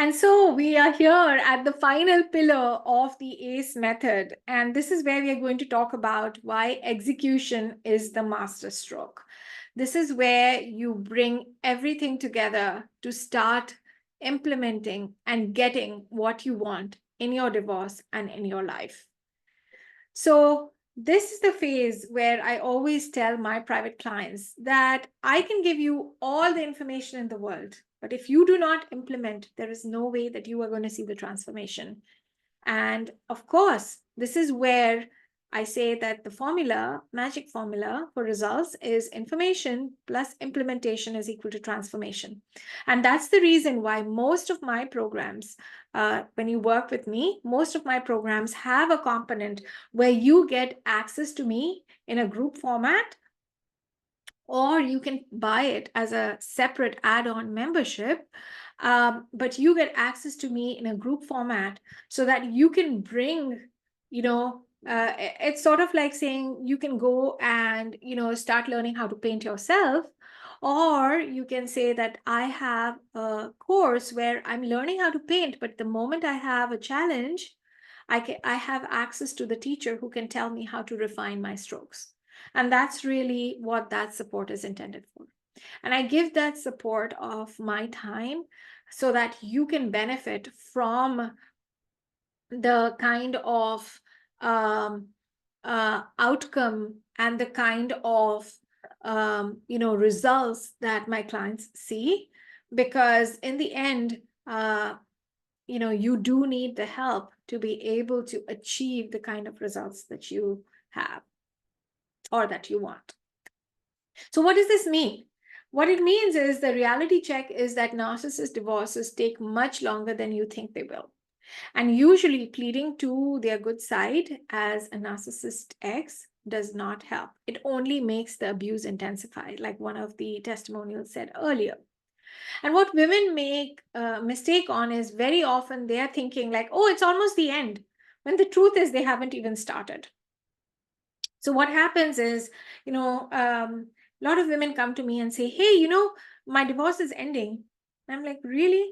And so we are here at the final pillar of the ACE method. And this is where we are going to talk about why execution is the master stroke. This is where you bring everything together to start implementing and getting what you want in your divorce and in your life. So this is the phase where I always tell my private clients that I can give you all the information in the world, but if you do not implement, there is no way that you are going to see the transformation. And of course, this is where I say that the formula, magic formula for results is information plus implementation is equal to transformation. And that's the reason why most of my programs, when you work with me, most of my programs have a component where you get access to me in a group format, or you can buy it as a separate add-on membership. But you get access to me in a group format so that you can bring, it's sort of like saying you can go and, start learning how to paint yourself. Or you can say that I have a course where I'm learning how to paint, but the moment I have a challenge, I have access to the teacher who can tell me how to refine my strokes. And that's really what that support is intended for. And I give that support of my time so that you can benefit from the kind of outcome and the kind of results that my clients see. Because in the end, you do need the help to be able to achieve the kind of results that you have or that you want. So what does this mean? What it means is the reality check is that narcissist divorces take much longer than you think they will. And usually pleading to their good side as a narcissist ex does not help. It only makes the abuse intensify, like one of the testimonials said earlier. And what women make a mistake on is very often they are thinking like, oh, it's almost the end, when the truth is they haven't even started. So what happens is, a lot of women come to me and say, hey, my divorce is ending. And I'm like, really?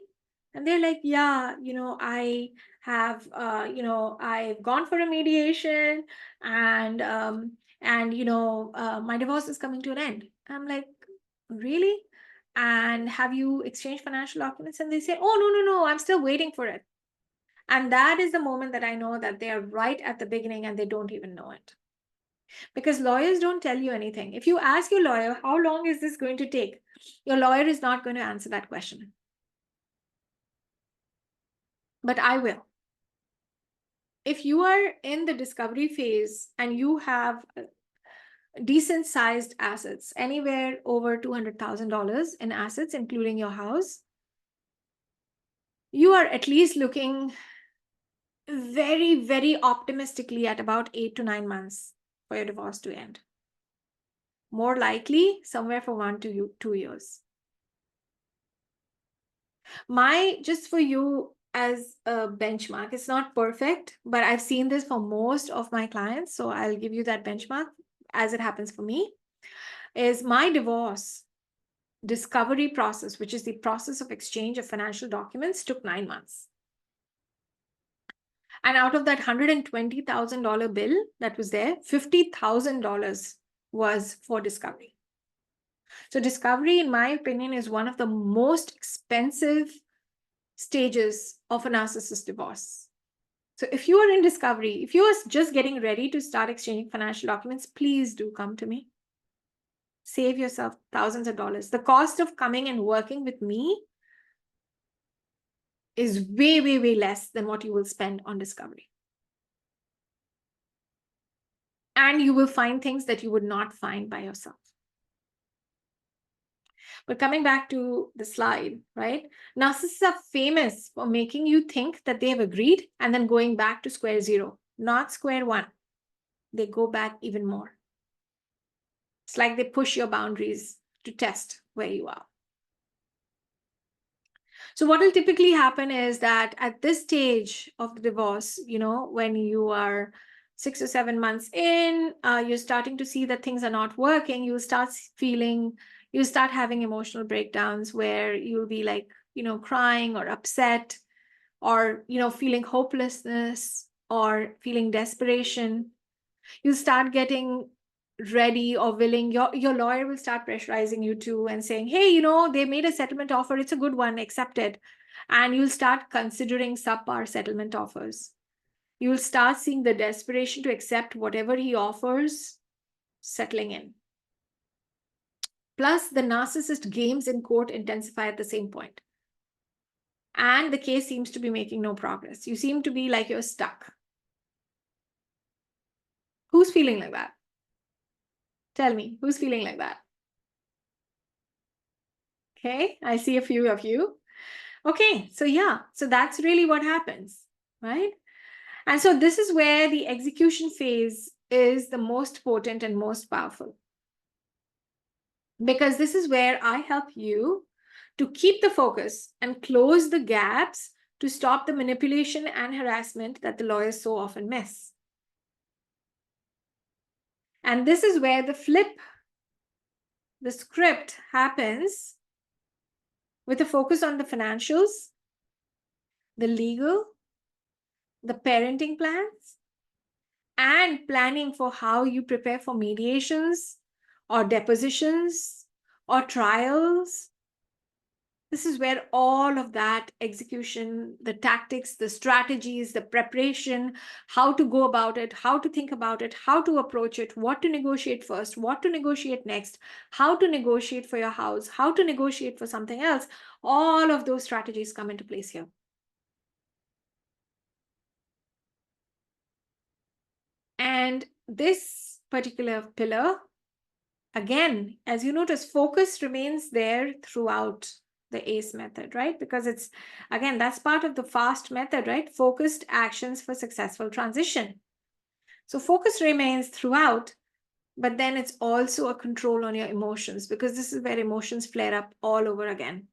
And they're like, yeah, I have, I've gone for a mediation and, my divorce is coming to an end. I'm like, really? And have you exchanged financial documents? And they say, oh, no, I'm still waiting for it. And that is the moment that I know that they are right at the beginning and they don't even know it. Because lawyers don't tell you anything. If you ask your lawyer, how long is this going to take? Your lawyer is not going to answer that question. But I will. If you are in the discovery phase and you have decent sized assets, anywhere over $200,000 in assets, including your house, you are at least looking very, very optimistically at about 8 to 9 months for your divorce to end. More likely, somewhere for 1 to 2 years. Just for you as a benchmark, it's not perfect, but I've seen this for most of my clients. So I'll give you that benchmark as it happens for me, is my divorce discovery process, which is the process of exchange of financial documents, took 9 months. And out of that $120,000 bill that was there, $50,000 was for discovery. So discovery, in my opinion, is one of the most expensive stages of a narcissist divorce. So if you are in discovery, if you are just getting ready to start exchanging financial documents, please do come to me. Save yourself thousands of dollars. The cost of coming and working with me is way, way, way less than what you will spend on discovery. And you will find things that you would not find by yourself. But coming back to the slide, right? Narcissists are famous for making you think that they have agreed and then going back to square zero, not square one. They go back even more. It's like they push your boundaries to test where you are. So what will typically happen is that at this stage of the divorce, when you are 6 or 7 months in, you're starting to see that things are not working. You start feeling, You start having emotional breakdowns where you'll be like, crying or upset, or, feeling hopelessness or feeling desperation. You'll start getting ready or willing. Your lawyer will start pressurizing you too and saying, hey, they made a settlement offer. It's a good one, accept it. And you'll start considering subpar settlement offers. You'll start seeing the desperation to accept whatever he offers settling in. Plus, the narcissist games in court intensify at the same point. And the case seems to be making no progress. You seem to be like you're stuck. Who's feeling like that? Tell me, who's feeling like that? Okay, I see a few of you. Okay, so yeah, so that's really what happens, right? And so this is where the execution phase is the most potent and most powerful. Because this is where I help you to keep the focus and close the gaps to stop the manipulation and harassment that the lawyers so often miss. And this is where the script happens with a focus on the financials, the legal, the parenting plans, and planning for how you prepare for mediations or depositions or trials. This is where all of that execution, the tactics, the strategies, the preparation, how to go about it, how to think about it, how to approach it, what to negotiate first, what to negotiate next, how to negotiate for your house, how to negotiate for something else. All of those strategies come into place here. And this particular pillar, again, as you notice, focus remains there throughout the ACE method, right? Because it's, again, that's part of the FAST method, right? Focused actions for successful transition. So focus remains throughout, but then it's also a control on your emotions, because this is where emotions flare up all over again.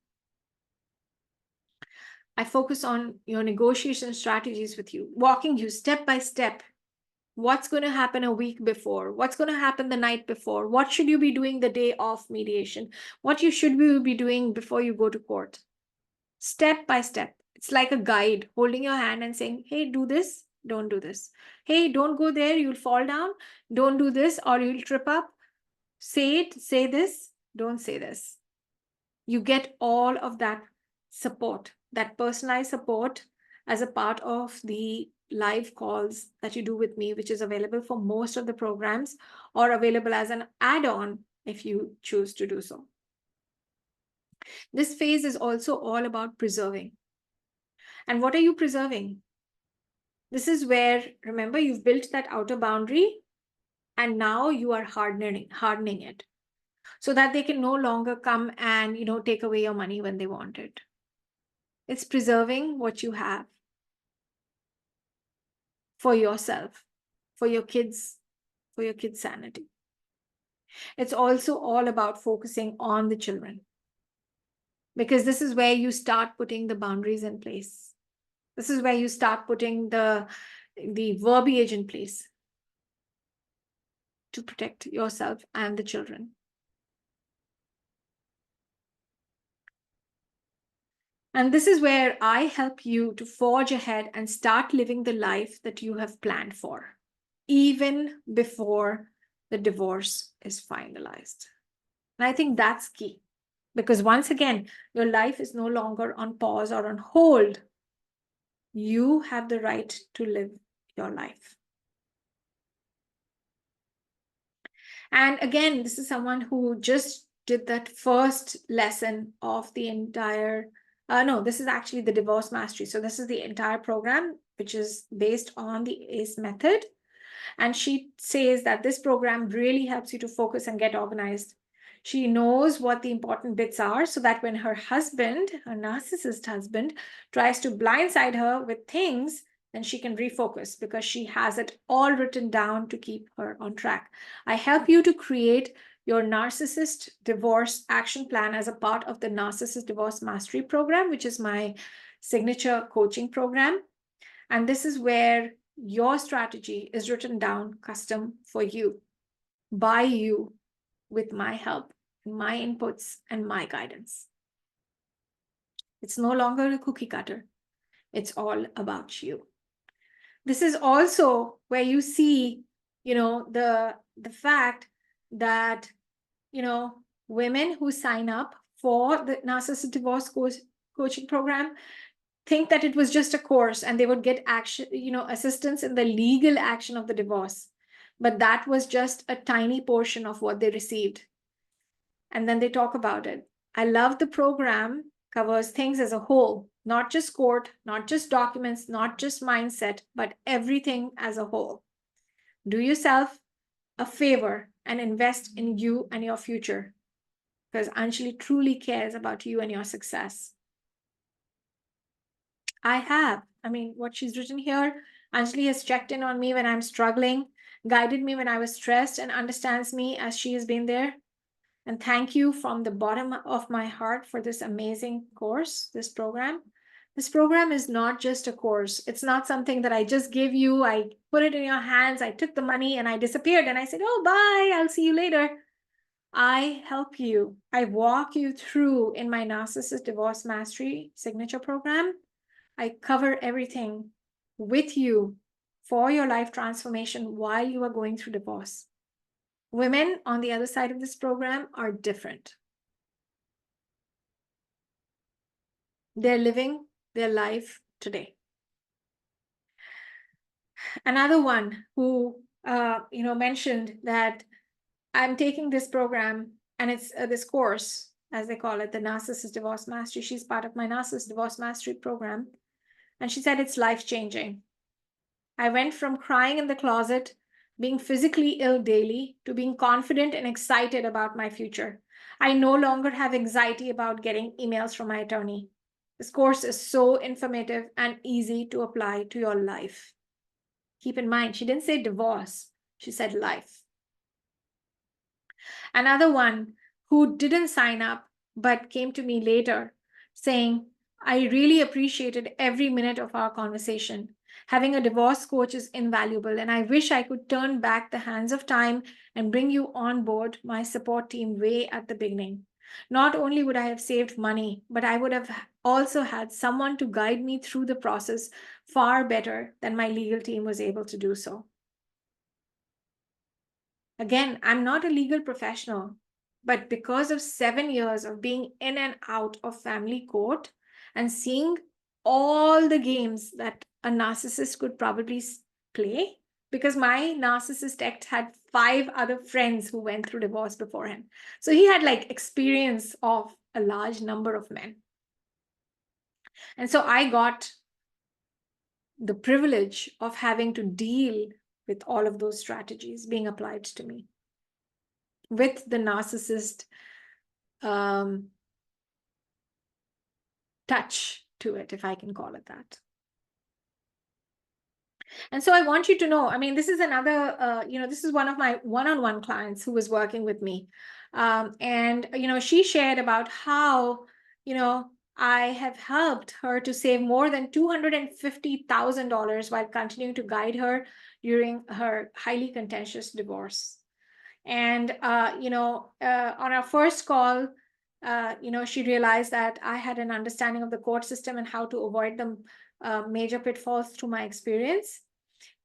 I focus on your negotiation strategies with you, walking you step by step. What's going to happen a week before? What's going to happen the night before? What should you be doing the day of mediation? What you should be doing before you go to court? Step by step. It's like a guide holding your hand and saying, hey, do this, don't do this. Hey, don't go there, you'll fall down. Don't do this or you'll trip up. Say it, say this, don't say this. You get all of that support, that personalized support, as a part of the live calls that you do with me, which is available for most of the programs or available as an add-on if you choose to do so. This phase is also all about preserving. And what are you preserving? This is where, remember, you've built that outer boundary and now you are hardening it so that they can no longer come and, take away your money when they want it. It's preserving what you have for yourself, for your kids' sanity. It's also all about focusing on the children, because this is where you start putting the boundaries in place. This is where you start putting the verbiage in place to protect yourself and the children. And this is where I help you to forge ahead and start living the life that you have planned for, even before the divorce is finalized. And I think that's key, because once again, your life is no longer on pause or on hold. You have the right to live your life. And again, this is someone who just did that first lesson of the entire, no, this is actually the divorce mastery. So this is the entire program, which is based on the ACE method. And she says that this program really helps you to focus and get organized. She knows what the important bits are so that when her husband, her narcissist husband, tries to blindside her with things, then she can refocus because she has it all written down to keep her on track. I help you to create your narcissist divorce action plan as a part of the Narcissist Divorce Mastery Program, which is my signature coaching program. And this is where your strategy is written down custom for you, by you, with my help and my inputs and my guidance. It's no longer a cookie cutter. It's all about you. This is also where you see, the fact that, women who sign up for the narcissist divorce coaching program think that it was just a course and they would get action, assistance in the legal action of the divorce. But that was just a tiny portion of what they received. And then they talk about it. I love the program covers things as a whole, not just court, not just documents, not just mindset, but everything as a whole. Do yourself a favor and invest in you and your future, because Anjali truly cares about you and your success. What she's written here, Anjali has checked in on me when I'm struggling, guided me when I was stressed, and understands me as she has been there. And thank you from the bottom of my heart for this amazing course, this program. This program is not just a course. It's not something that I just gave you. I put it in your hands. I took the money and I disappeared. And I said, oh, bye. I'll see you later. I help you. I walk you through in my Narcissist Divorce Mastery signature program. I cover everything with you for your life transformation while you are going through divorce. Women on the other side of this program are different. They're living their life today. Another one who mentioned that I'm taking this program, and it's this course, as they call it, the Narcissist Divorce Mastery. She's part of my Narcissist Divorce Mastery program. And she said it's life-changing. I went from crying in the closet, being physically ill daily, to being confident and excited about my future. I no longer have anxiety about getting emails from my attorney. This course is so informative and easy to apply to your life. Keep in mind, she didn't say divorce, she said life. Another one who didn't sign up but came to me later saying, I really appreciated every minute of our conversation. Having a divorce coach is invaluable, and I wish I could turn back the hands of time and bring you on board my support team way at the beginning. Not only would I have saved money, but I would have also had someone to guide me through the process far better than my legal team was able to do so. Again, I'm not a legal professional, but because of 7 years of being in and out of family court and seeing all the games that a narcissist could probably play, because my narcissist ex had 5 other friends who went through divorce before him. So he had experience of a large number of men. And so I got the privilege of having to deal with all of those strategies being applied to me with the narcissist touch to it, if I can call it that. And so I want you to know, this is another, this is one of my one-on-one clients who was working with me. And she shared about how, I have helped her to save more than $250,000 while continuing to guide her during her highly contentious divorce. And, on our first call, she realized that I had an understanding of the court system and how to avoid the major pitfalls through my experience.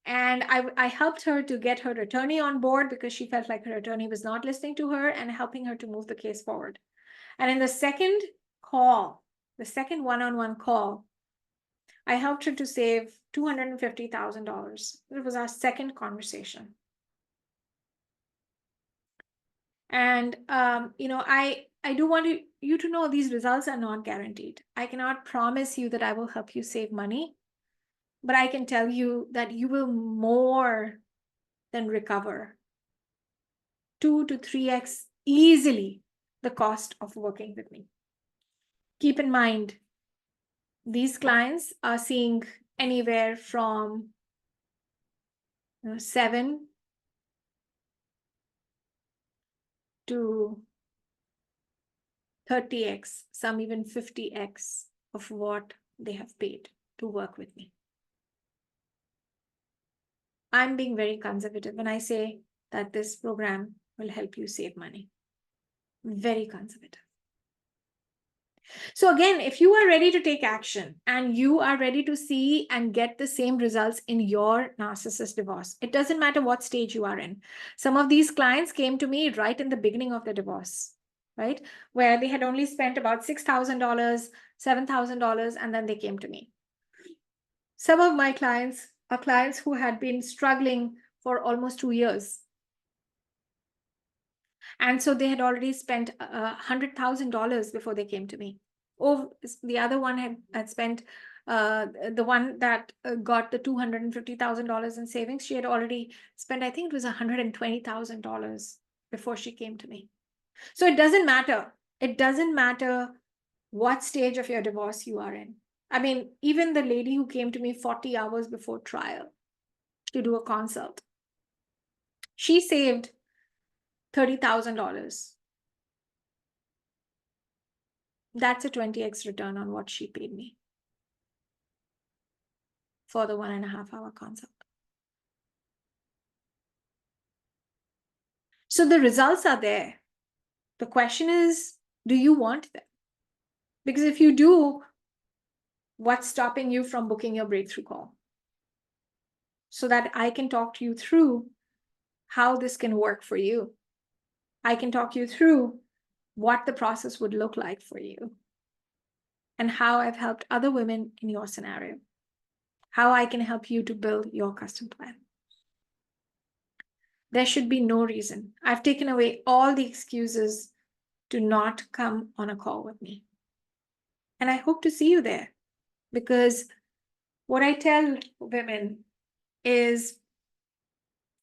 And I helped her to get her attorney on board because she felt like her attorney was not listening to her and helping her to move the case forward. And in the second call, the second one-on-one call, I helped her to save $250,000. It was our second conversation. And, I do want you to know these results are not guaranteed. I cannot promise you that I will help you save money, but I can tell you that you will more than recover 2 to 3x easily the cost of working with me. Keep in mind, these clients are seeing anywhere from 7 to 30x, some even 50x of what they have paid to work with me. I'm being very conservative when I say that this program will help you save money. Very conservative. So again, if you are ready to take action and you are ready to see and get the same results in your narcissist divorce, it doesn't matter what stage you are in. Some of these clients came to me right in the beginning of the divorce, right? Where they had only spent about $6,000, $7,000, and then they came to me. Some of my clients are clients who had been struggling for almost 2 years. And so they had already spent $100,000 before they came to me. Oh, the other one had spent, the one that got the $250,000 in savings, she had already spent, I think it was $120,000 before she came to me. So it doesn't matter. It doesn't matter what stage of your divorce you are in. I mean, even the lady who came to me 40 hours before trial to do a consult, she saved $30,000. That's a 20x return on what she paid me for the 1.5 hour consult. So the results are there. The question is, do you want them? Because if you do, what's stopping you from booking your breakthrough call? So that I can talk to you through how this can work for you. I can talk you through what the process would look like for you and how I've helped other women in your scenario, how I can help you to build your custom plan. There should be no reason. I've taken away all the excuses to not come on a call with me. And I hope to see you there, because what I tell women is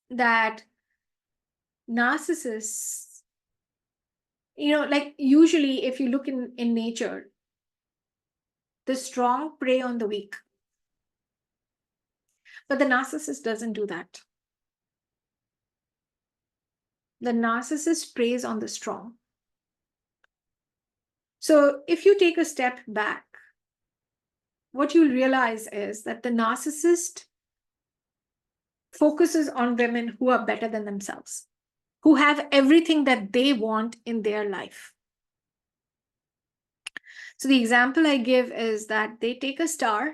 that narcissists, like usually if you look in nature, the strong prey on the weak. But the narcissist doesn't do that. The narcissist preys on the strong. So if you take a step back, what you'll realize is that the narcissist focuses on women who are better than themselves, who have everything that they want in their life. So the example I give is that they take a star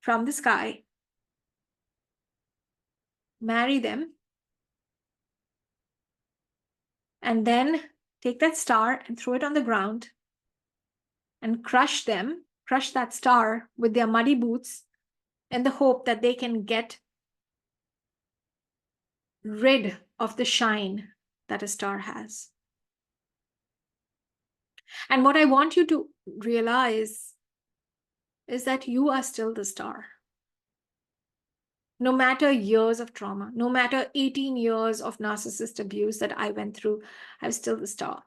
from the sky, marry them, and then take that star and throw it on the ground and crush that star with their muddy boots in the hope that they can get rid of the shine that a star has. And what I want you to realize is that you are still the star. No matter years of trauma, no matter 18 years of narcissist abuse that I went through, I'm still the star.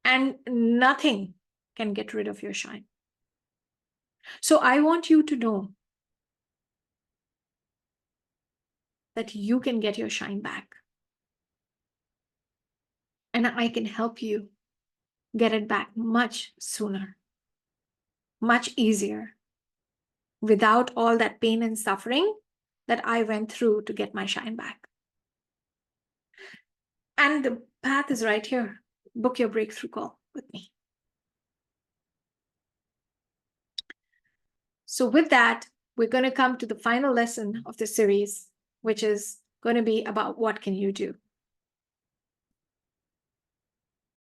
And nothing can get rid of your shine. So I want you to know that you can get your shine back. And I can help you get it back much sooner, much easier, without all that pain and suffering that I went through to get my shine back. And the path is right here. Book your breakthrough call with me. So with that, we're going to come to the final lesson of the series, which is going to be about what can you do.